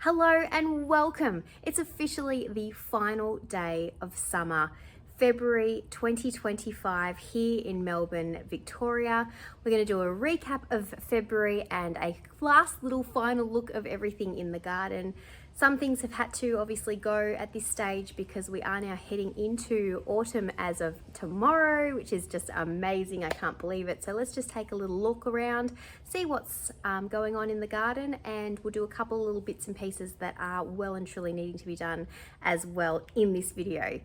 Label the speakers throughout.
Speaker 1: Hello and welcome. It's officially the final day of summer, February 2025 here in Melbourne, Victoria. We're going to do a recap of February and a last little final look of everything in the garden. Some things have had to obviously go at this stage because we are now heading into autumn as of tomorrow, which is just amazing. I can't believe it. So let's just take a little look around, see what's going on in the garden, and we'll do a couple of little bits and pieces that are well and truly needing to be done as well in this video.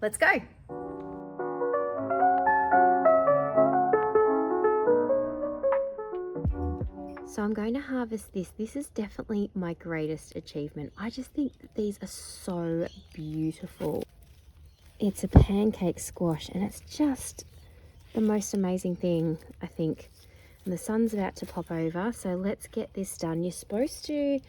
Speaker 1: Let's go. So I'm going to harvest this. This is definitely my greatest achievement. I just think that these are so beautiful. It's a pancake squash and it's just the most amazing thing, I think. And the sun's about to pop over, so let's get this done. You're supposed to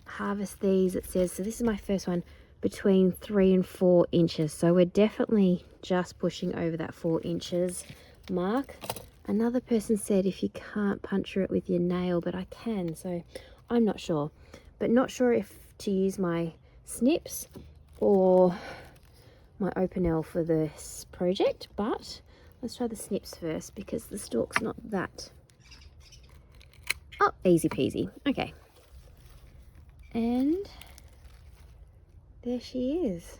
Speaker 1: harvest these, it says, so this is my first one, between 3 and 4 inches. So we're definitely just pushing over that 4 inches mark. Another person said if you can't puncture it with your nail, but I can, so I'm not sure. But not sure if to use my snips or my Opinel for this project, but let's try the snips first because the stalk's not that. Oh, easy peasy. Okay. And there she is.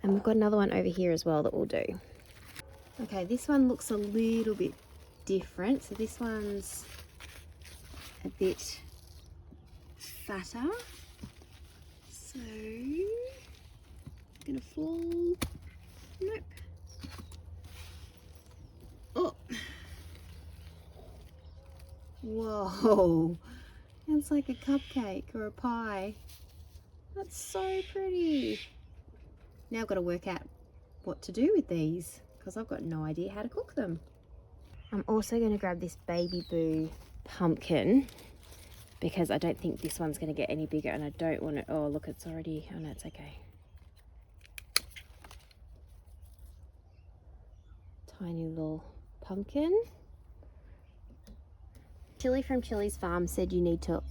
Speaker 1: And we've got another one over here as well that we'll do. Okay, this one looks a little bit different. So this one's a bit fatter. So, gonna fall. Nope. Oh. Whoa. It's like a cupcake or a pie. That's so pretty. Now I've got to work out what to do with these, because I've got no idea how to cook them. I'm also going to grab this Baby Boo pumpkin because I don't think this one's going to get any bigger, and I don't want it. Oh, look, it's already, oh no, it's okay. Tiny little pumpkin. Chili from Chili's Farm said you need to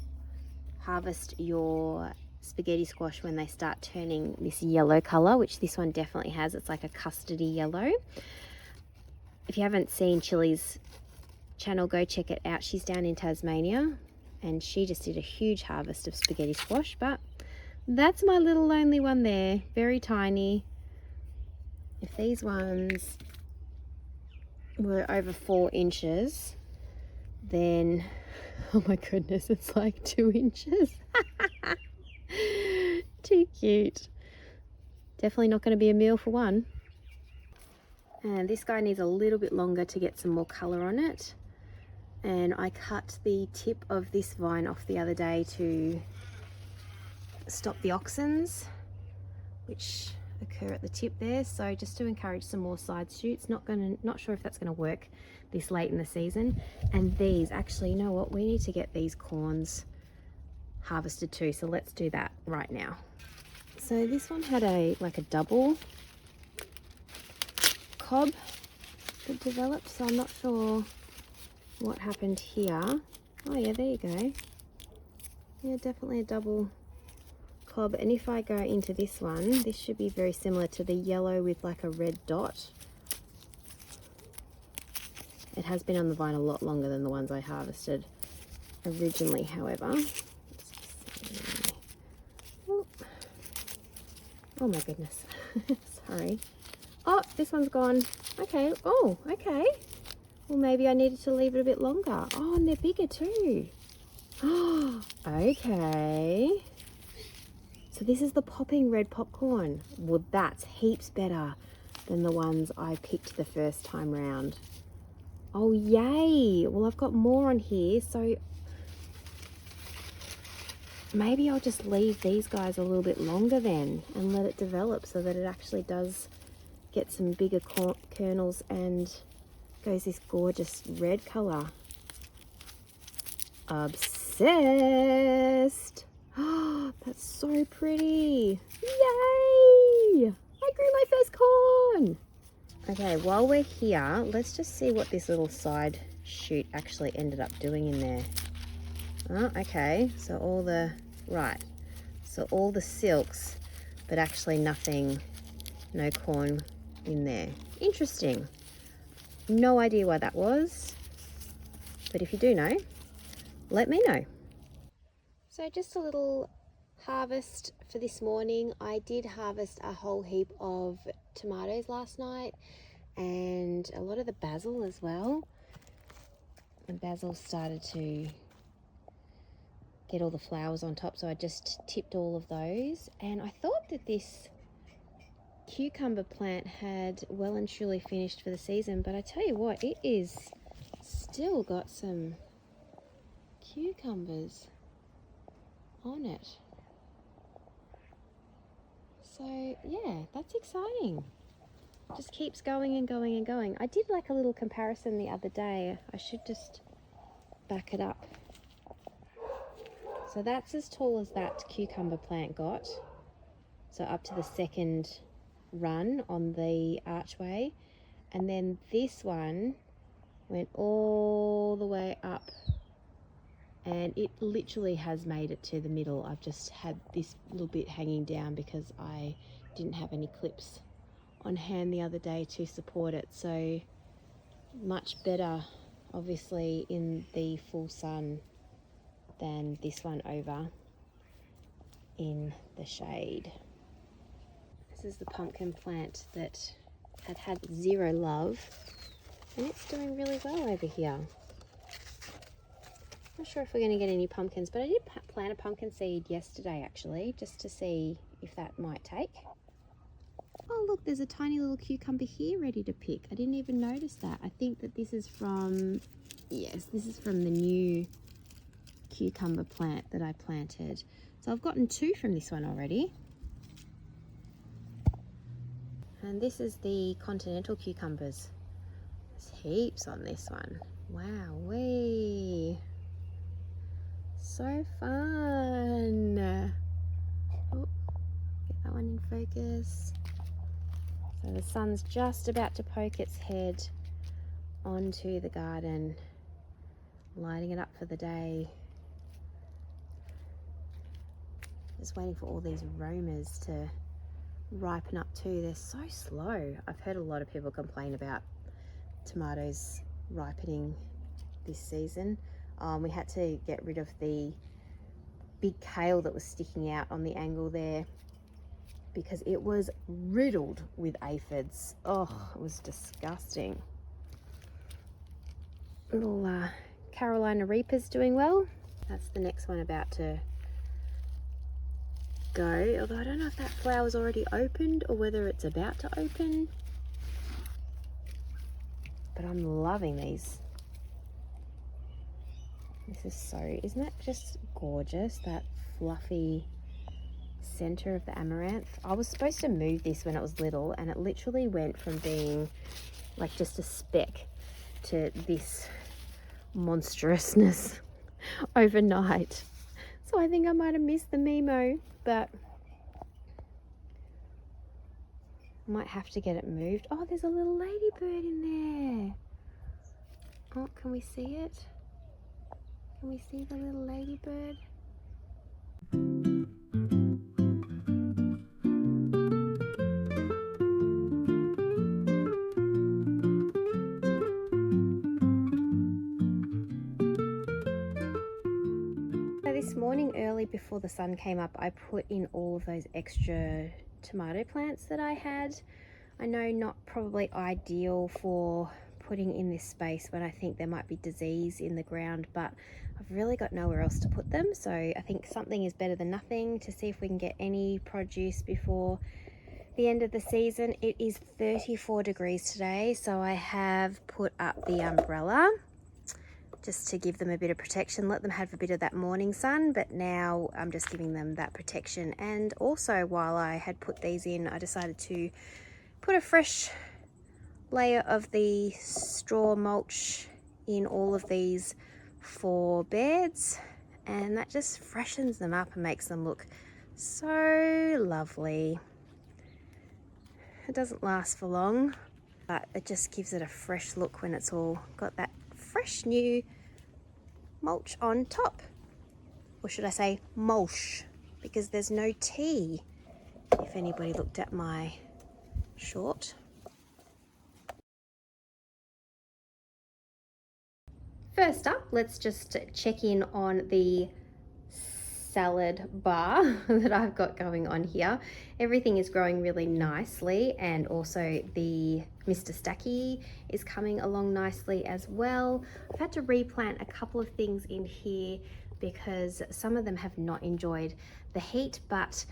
Speaker 1: harvest your spaghetti squash when they start turning this yellow color, which this one definitely has. It's like a custardy yellow. If you haven't seen Chili's channel, go check it out. She's down in Tasmania and she just did a huge harvest of spaghetti squash, but that's my little lonely one there, very tiny. If these ones were over 4 inches, then oh my goodness, it's like 2 inches. Too cute. Definitely not going to be a meal for one. And this guy needs a little bit longer to get some more color on it. And I cut the tip of this vine off the other day to stop the auxins, which occur at the tip there. So just to encourage some more side shoots. Not sure if that's going to work this late in the season. And these, actually, you know what? We need to get these corns harvested too, so let's do that right now. So this one had a double cob that developed, so I'm not sure what happened here. Oh yeah, there you go. Yeah, definitely a double cob. And if I go into this one, this should be very similar to the yellow with like a red dot. It has been on the vine a lot longer than the ones I harvested originally, however. Oh my goodness. Sorry. Oh, this one's gone. Okay. Oh, okay. Well, maybe I needed to leave it a bit longer. Oh, and they're bigger too. Oh, okay. So this is the popping red popcorn. Well, that's heaps better than the ones I picked the first time round. Oh, yay. Well, I've got more on here, so maybe I'll just leave these guys a little bit longer then and let it develop so that it actually does get some bigger kernels and goes this gorgeous red color. Obsessed. Oh, that's so pretty. Yay! I grew my first corn. Okay, while we're here, let's just see what this little side shoot actually ended up doing in there. Oh, okay, so all the, right, so all the silks, but actually nothing, no corn in there. Interesting. No idea why that was, but if you do know, let me know. So just a little harvest for this morning. I did harvest a whole heap of tomatoes last night and a lot of the basil as well. The basil started to get all the flowers on top, so I just tipped all of those. And I thought that this cucumber plant had well and truly finished for the season, but I tell you what, it is still got some cucumbers on it. So yeah, that's exciting. Just keeps going and going and going. I did like a little comparison the other day. I should just back it up. So that's as tall as that cucumber plant got. So up to the second run on the archway. And then this one went all the way up. And it literally has made it to the middle. I've just had this little bit hanging down because I didn't have any clips on hand the other day to support it. So much better, obviously, in the full sun than this one over in the shade. This is the pumpkin plant that had zero love, and it's doing really well over here. Not sure if we're going to get any pumpkins, but I did plant a pumpkin seed yesterday actually, just to see if that might take. Oh look, there's a tiny little cucumber here ready to pick. I didn't even notice that. I think that this is from, yes, this is from the new cucumber plant that I planted. So I've gotten 2 from this one already. And this is the continental cucumbers. There's heaps on this one. Wowee. So fun. Oh, get that one in focus. So the sun's just about to poke its head onto the garden, lighting it up for the day. Just waiting for all these aromas to ripen up too. They're so slow. I've heard a lot of people complain about tomatoes ripening this season. We had to get rid of the big kale that was sticking out on the angle there because it was riddled with aphids. Oh, it was disgusting. Little Carolina Reaper's doing well. That's the next one about to go, although I don't know if that flower's already opened or whether it's about to open. But I'm loving these. This is so, isn't that just gorgeous? That fluffy center of the amaranth. I was supposed to move this when it was little, and it literally went from being like just a speck to this monstrousness overnight. So I think I might have missed the memo, but I might have to get it moved. Oh, there's a little ladybird in there. Oh, can we see it? Can we see the little ladybird? This morning early before the sun came up, I put in all of those extra tomato plants that I had. I know not probably ideal for putting in this space when I think there might be disease in the ground, but I've really got nowhere else to put them, so I think something is better than nothing to see if we can get any produce before the end of the season. It is 34 degrees today, so I have put up the umbrella just to give them a bit of protection, let them have a bit of that morning sun, but now I'm just giving them that protection. And also, while I had put these in, I decided to put a fresh layer of the straw mulch in all of these 4 beds, and that just freshens them up and makes them look so lovely. It doesn't last for long, but it just gives it a fresh look when it's all got that fresh new mulch on top. or should I say mulch, because there's no T, if anybody looked at my short. First up, let's just check in on the salad bar that I've got going on here. Everything is growing really nicely, and also the Mr. Stacky is coming along nicely as well. I've had to replant a couple of things in here because some of them have not enjoyed the heat, but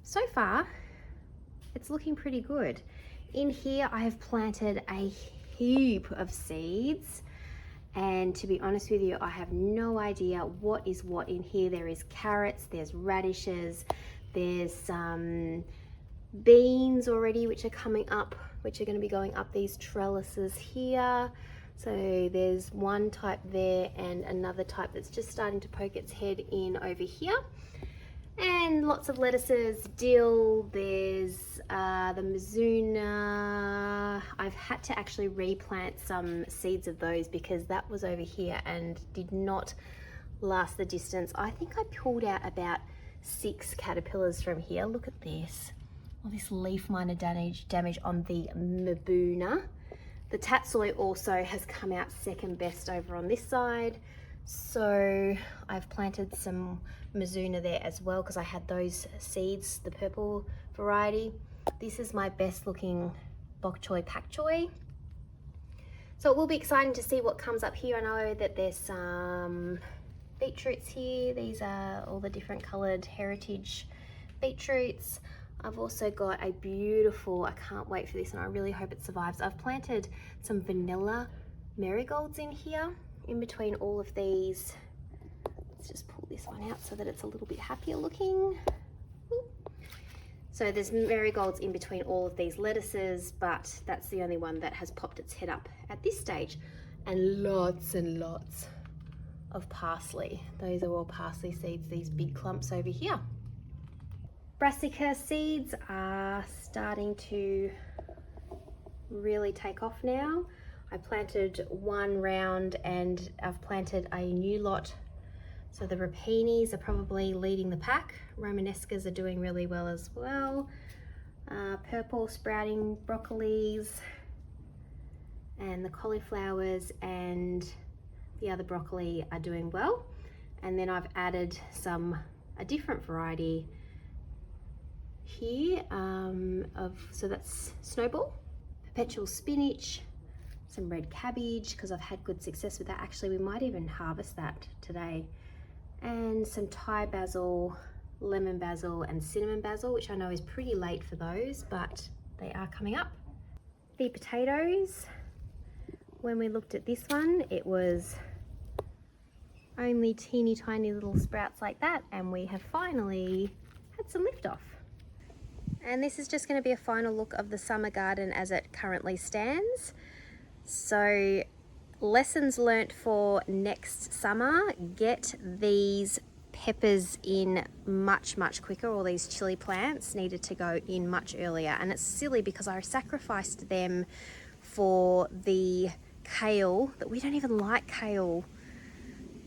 Speaker 1: so far it's looking pretty good. In here I have planted a heap of seeds, and to be honest with you, I have no idea what is what in here. There is carrots, there's radishes, there's some beans already which are coming up, which are going to be going up these trellises here. So there's one type there and another type that's just starting to poke its head in over here. And lots of lettuces, dill, there's the Mizuna. I've had to actually replant some seeds of those because that was over here and did not last the distance. I think I pulled out about 6 caterpillars from here. Look at this. All this leaf miner damage on the Mabuna. The Tatsoi also has come out second best over on this side. So I've planted some Mizuna there as well because I had those seeds, the purple variety. This is my best looking bok choy pak choy. So it will be exciting to see what comes up here. I know that there's some beetroots here. These are all the different coloured heritage beetroots. I've also got a beautiful, I can't wait for this and I really hope it survives. I've planted some vanilla marigolds in here, in between all of these. Let's just pull this one out so that it's a little bit happier looking. So there's marigolds in between all of these lettuces, but that's the only one that has popped its head up at this stage. And lots of parsley. Those are all parsley seeds, these big clumps over here. Brassica seeds are starting to really take off now. I planted one round and I've planted a new lot. So the rapinis are probably leading the pack. Romanescas are doing really well as well. Purple sprouting broccolis, and the cauliflowers and the other broccoli are doing well. And then I've added a different variety here so that's snowball, perpetual spinach, some red cabbage because I've had good success with that. Actually, we might even harvest that today. And some Thai basil, lemon basil and cinnamon basil, which I know is pretty late for those, but they are coming up. The potatoes, when we looked at this one, it was only teeny tiny little sprouts like that, and we have finally had some lift off. And this is just going to be a final look of the summer garden as it currently stands. So lessons learnt for next summer: get these peppers in much quicker. All these chili plants needed to go in much earlier, and it's silly because I sacrificed them for the kale, that we don't even like kale,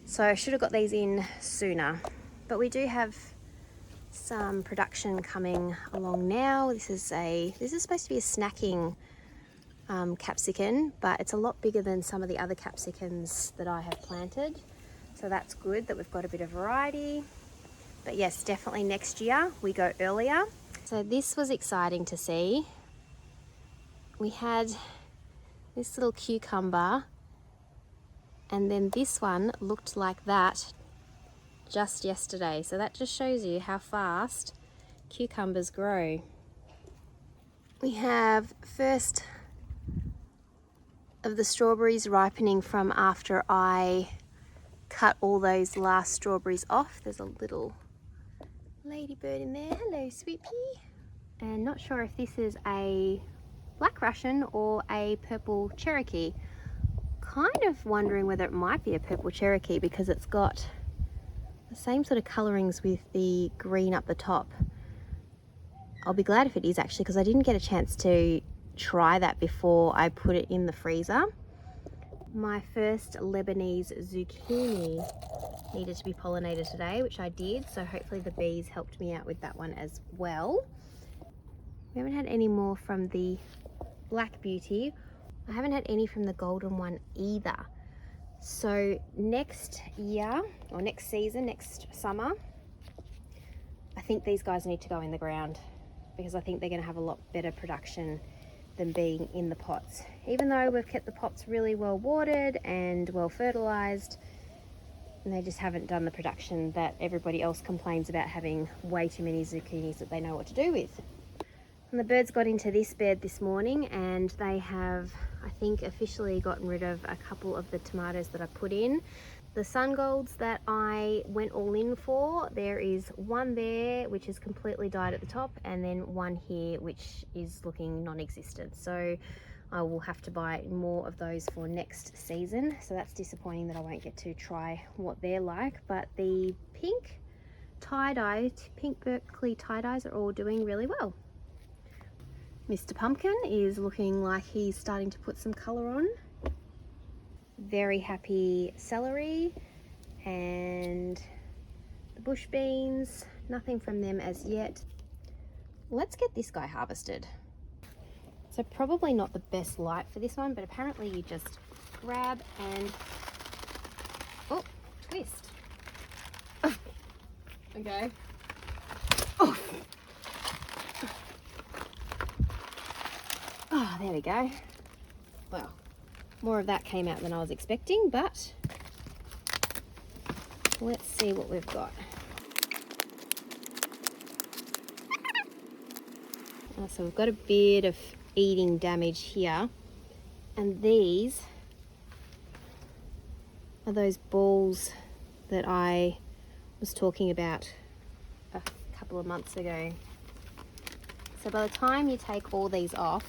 Speaker 1: so I should have got these in sooner. But we do have some production coming along now. This is supposed to be a snacking capsicum, but it's a lot bigger than some of the other capsicums that I have planted, so that's good that we've got a bit of variety. But yes, definitely next year we go earlier. So this was exciting to see. We had this little cucumber, and then this one looked like that just yesterday, so that just shows you how fast cucumbers grow. We have first of the strawberries ripening from after I cut all those last strawberries off. There's a little ladybird in there. Hello, sweet pea. And not sure if this is a Black Russian or a purple Cherokee. Kind of wondering whether it might be a purple Cherokee because it's got the same sort of colorings with the green up the top. I'll be glad if it is actually, because I didn't get a chance to try that before I put it in the freezer. My first Lebanese zucchini needed to be pollinated today, which I did. So hopefully the bees helped me out with that one as well. We haven't had any more from the Black Beauty. I haven't had any from the golden one either. So next year, or next season, next summer, I think these guys need to go in the ground, because I think they're going to have a lot better production than being in the pots. Even though we've kept the pots really well watered and well fertilized, and they just haven't done the production that everybody else complains about, having way too many zucchinis that they know what to do with. And the birds got into this bed this morning, and they have, I think, officially gotten rid of a couple of the tomatoes that I put in. The sun golds that I went all in for, there is one there which is completely died at the top, and then one here which is looking non-existent. So I will have to buy more of those for next season. So that's disappointing that I won't get to try what they're like. But the pink tie-dye, pink Berkeley tie-dyes are all doing really well. Mr. Pumpkin is looking like he's starting to put some colour on. Very happy celery and the bush beans, nothing from them as yet. Let's get this guy harvested. So probably not the best light for this one, but apparently you just grab and, oh, twist. Oh. Okay. Oh. Oh, there we go. Well, more of that came out than I was expecting, but let's see what we've got. So we've got a bit of eating damage here, and these are those balls that I was talking about a couple of months ago. So by the time you take all these off,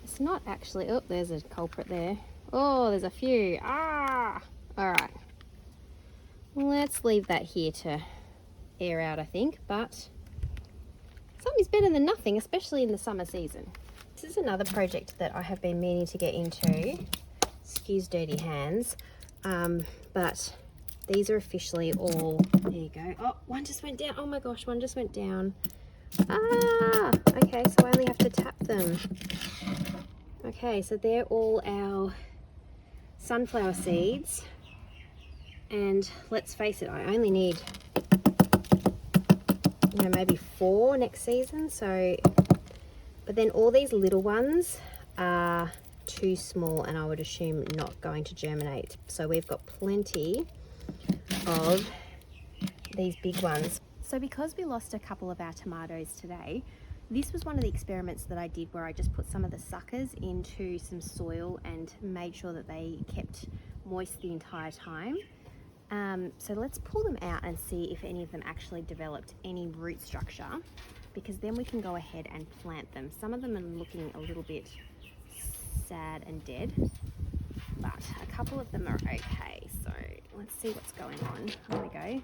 Speaker 1: it's not actually, oh, there's a culprit there. Oh, there's a few. Ah! All right. Let's leave that here to air out, I think, but something's better than nothing, especially in the summer season. This is another project that I have been meaning to get into. Excuse dirty hands. But these are officially all, there you go. Oh, one just went down. Oh my gosh, one just went down. Ah, okay, so I only have to tap them. Okay, so they're all our sunflower seeds. And let's face it, I only need, you know, maybe 4 next season. So, but then all these little ones are too small and I would assume not going to germinate. So we've got plenty of these big ones. So because we lost a couple of our tomatoes today, this was one of the experiments that I did where I just put some of the suckers into some soil and made sure that they kept moist the entire time. So let's pull them out and see if any of them actually developed any root structure, because then we can go ahead and plant them. Some of them are looking a little bit sad and dead, but a couple of them are okay. So let's see what's going on. Here we go.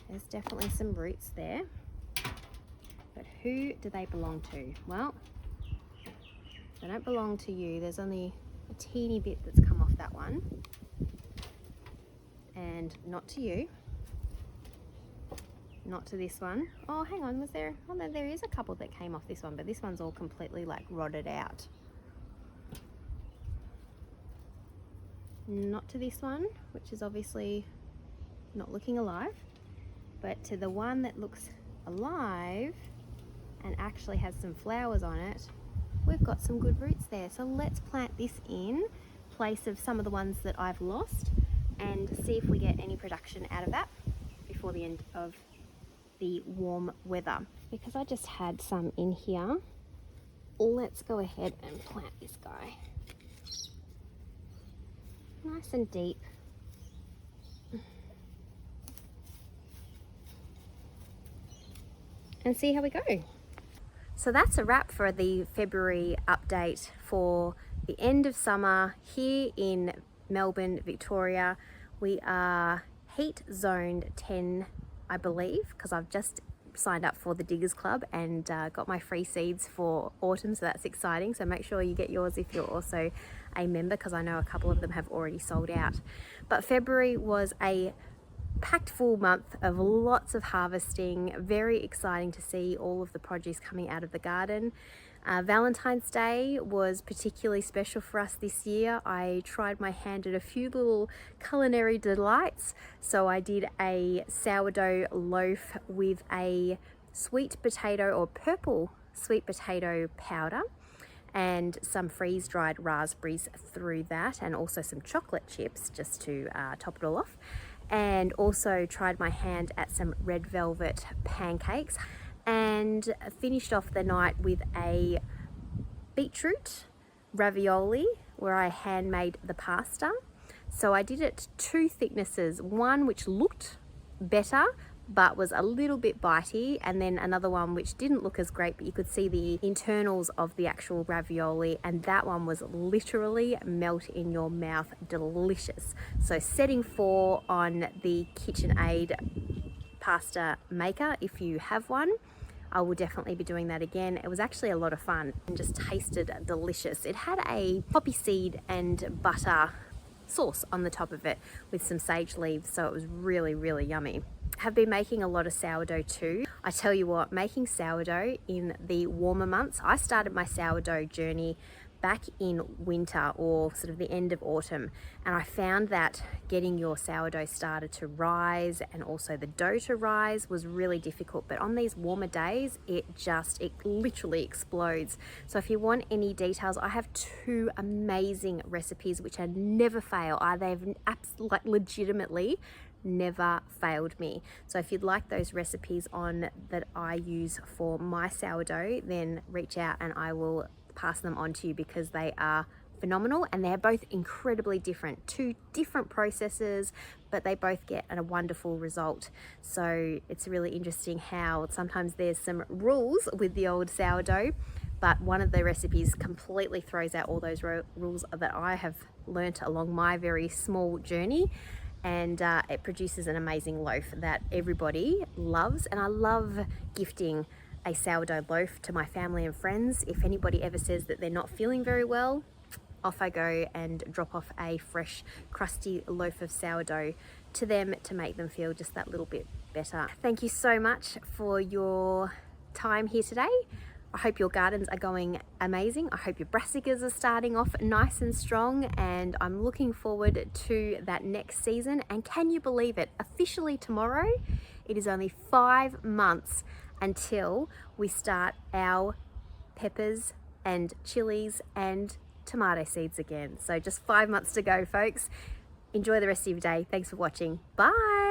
Speaker 1: There's definitely some roots there. But who do they belong to? Well, they don't belong to you. There's only a teeny bit that's come off that one. And not to you. Not to this one. Oh, hang on, was there? Oh, no, there is a couple that came off this one, but this one's all completely like rotted out. Not to this one, which is obviously not looking alive, but to the one that looks alive and actually has some flowers on it, we've got some good roots there. So let's plant this in place of some of the ones that I've lost and see if we get any production out of that before the end of the warm weather. Because I just had some in here, let's go ahead and plant this guy. Nice and deep. And see how we go. So that's a wrap for the February update for the end of summer here in Melbourne, Victoria. We are heat zoned 10, I believe, because I've just signed up for the Diggers Club and got my free seeds for autumn, so that's exciting. So make sure you get yours if you're also a member, because I know a couple of them have already sold out. But February was a packed full month of lots of harvesting. Very exciting to see all of the produce coming out of the garden. Valentine's Day was particularly special for us this year. I tried my hand at a few little culinary delights. So I did a sourdough loaf with a sweet potato or purple sweet potato powder and some freeze-dried raspberries through that, and also some chocolate chips just to top it all off. And also tried my hand at some red velvet pancakes, and finished off the night with a beetroot ravioli where I handmade the pasta. So I did it 2 thicknesses, one which looked better but was a little bit bitey, and then another one which didn't look as great, but you could see the internals of the actual ravioli, and that one was literally melt in your mouth delicious. So setting 4 on the KitchenAid pasta maker if you have one. I will definitely be doing that again. It was actually a lot of fun and just tasted delicious. It had a poppy seed and butter sauce on the top of it with some sage leaves, so it was really, really yummy. Have been making a lot of sourdough too. I tell you what, making sourdough in the warmer months, I started my sourdough journey back in winter or sort of the end of autumn, and I found that getting your sourdough starter to rise and also the dough to rise was really difficult. But on these warmer days, it literally explodes. So if you want any details, I have 2 amazing recipes which I never fail. They've legitimately never failed me. So if you'd like those recipes on that I use for my sourdough, then reach out and I will pass them on to you, because they are phenomenal and they're both incredibly different. 2 different processes, but they both get a wonderful result. So it's really interesting how sometimes there's some rules with the old sourdough, but one of the recipes completely throws out all those rules that I have learnt along my very small journey. And it produces an amazing loaf that everybody loves. And I love gifting a sourdough loaf to my family and friends. If anybody ever says that they're not feeling very well, off I go and drop off a fresh, crusty loaf of sourdough to them to make them feel just that little bit better. Thank you so much for your time here today. I hope your gardens are going amazing. I hope your brassicas are starting off nice and strong, and I'm looking forward to that next season. And can you believe it? Officially tomorrow, it is only 5 months until we start our peppers and chilies and tomato seeds again. So just 5 months to go, folks. Enjoy the rest of your day. Thanks for watching. Bye.